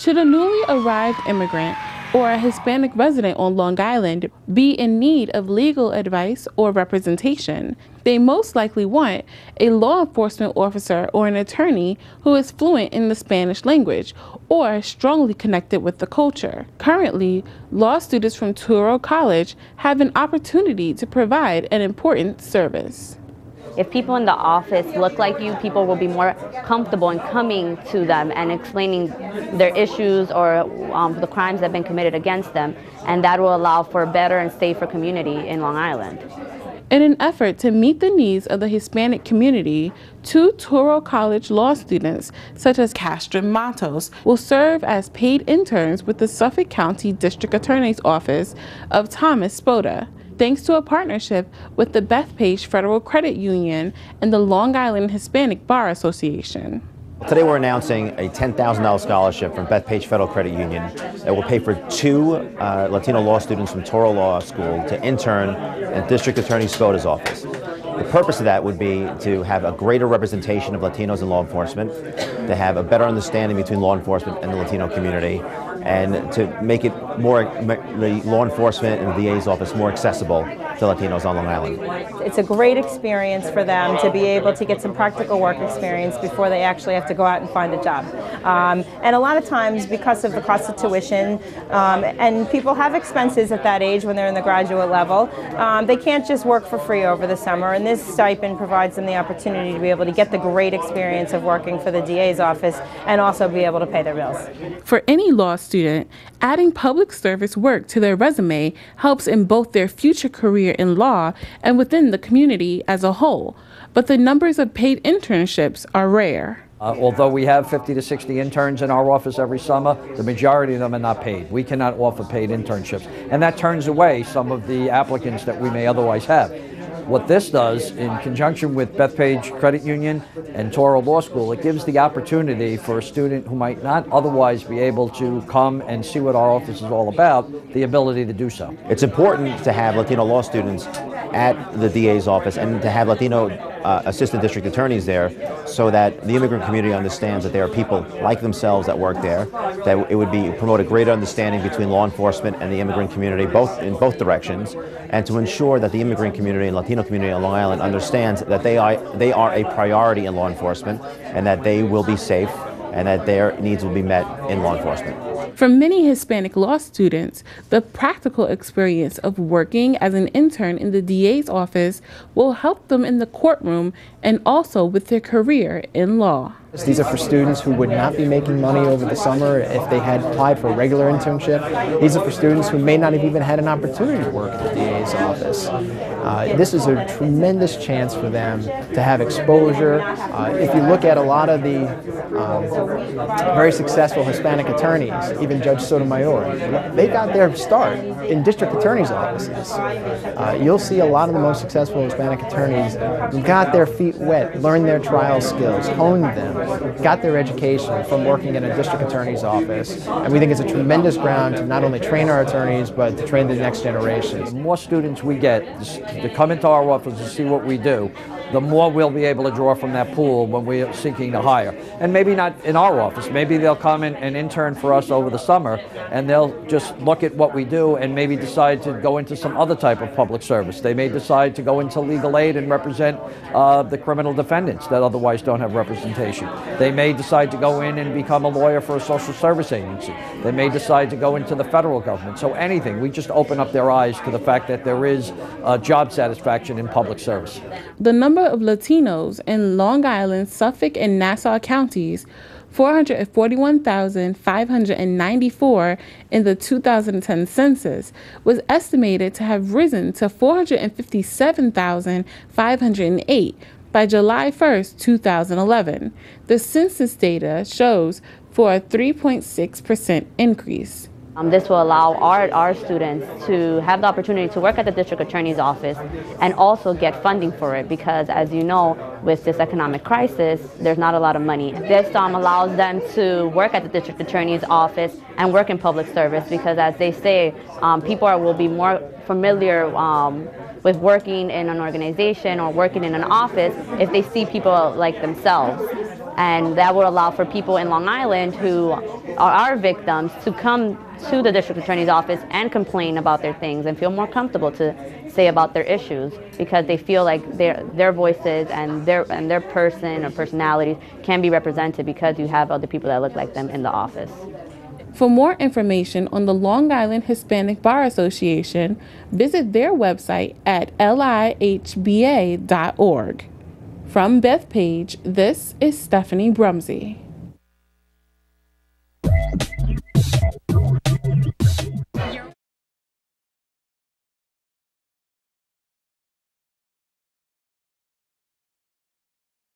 Should a newly arrived immigrant or a Hispanic resident on Long Island be in need of legal advice or representation, they most likely want a law enforcement officer or an attorney who is fluent in the Spanish language or strongly connected with the culture. Currently, law students from Touro College have an opportunity to provide an important service. If people in the office look like you, people will be more comfortable in coming to them and explaining their issues or the crimes that have been committed against them, and that will allow for a better and safer community in Long Island. In an effort to meet the needs of the Hispanic community, 2 Touro College law students, such as Castro Matos, will serve as paid interns with the Suffolk County District Attorney's Office of Thomas Spoda, thanks to a partnership with the Bethpage Federal Credit Union and the Long Island Hispanic Bar Association. Today we're announcing a $10,000 scholarship from Bethpage Federal Credit Union that will pay for 2 Latino law students from Touro Law School to intern at District Attorney Spoda's office. The purpose of that would be to have a greater representation of Latinos in law enforcement, to have a better understanding between law enforcement and the Latino community, and to make it more, the law enforcement and the DA's office more accessible to Latinos on Long Island. It's a great experience for them to be able to get some practical work experience before they actually have to go out and find a job. And a lot of times, because of the cost of tuition, and people have expenses at that age when they're in the graduate level, they can't just work for free over the summer, and this stipend provides them the opportunity to be able to get the great experience of working for the DA's office and also be able to pay their bills. For any law student, adding public service work to their resume helps in both their future career in law and within the community as a whole, but the numbers of paid internships are rare. Although we have 50 to 60 interns in our office every summer, the majority of them are not paid. We cannot offer paid internships, and that turns away some of the applicants that we may otherwise have. What this does, in conjunction with Bethpage Credit Union and Touro Law School, it gives the opportunity for a student who might not otherwise be able to come and see what our office is all about, the ability to do so. It's important to have Latino law students at the DA's office and to have Latino assistant district attorneys there so that the immigrant community understands that there are people like themselves that work there, that it would promote a greater understanding between law enforcement and the immigrant community in both directions, and to ensure that the immigrant community and Latino community on Long Island understands that they are a priority in law enforcement and that they will be safe and that their needs will be met in law enforcement. For many Hispanic law students, the practical experience of working as an intern in the DA's office will help them in the courtroom and also with their career in law. These are for students who would not be making money over the summer if they had applied for a regular internship. These are for students who may not have even had an opportunity to work at the DA's office. This is a tremendous chance for them to have exposure. If you look at a lot of the very successful Hispanic attorneys, even Judge Sotomayor, they got their start in district attorneys' offices. You'll see a lot of the most successful Hispanic attorneys who got their feet wet, learned their trial skills, honed them, got their education from working in a district attorney's office. And we think it's a tremendous ground to not only train our attorneys, but to train the next generation. The more students we get to come into our office and see what we do, the more we'll be able to draw from that pool when we're seeking to hire. And maybe not in our office, maybe they'll come in and intern for us over the summer, and they'll just look at what we do and maybe decide to go into some other type of public service. They may decide to go into legal aid and represent the criminal defendants that otherwise don't have representation. They may decide to go in and become a lawyer for a social service agency. They may decide to go into the federal government. So anything, we just open up their eyes to the fact that there is job satisfaction in public service. The number of Latinos in Long Island, Suffolk, and Nassau counties, 441,594 in the 2010 census, was estimated to have risen to 457,508 by July 1st, 2011. The census data shows for a 3.6% increase. This will allow our students to have the opportunity to work at the district attorney's office and also get funding for it, because as you know, with this economic crisis, there's not a lot of money. This allows them to work at the district attorney's office and work in public service, because as they say, people will be more familiar with working in an organization or working in an office if they see people like themselves. And that would allow for people in Long Island who are our victims to come to the district attorney's office and complain about their things and feel more comfortable to say about their issues, because they feel like their voices and their person or personalities can be represented because you have other people that look like them in the office. For more information on the Long Island Hispanic Bar Association, visit their website at lihba.org. From Bethpage, this is Stephanie Brumsey.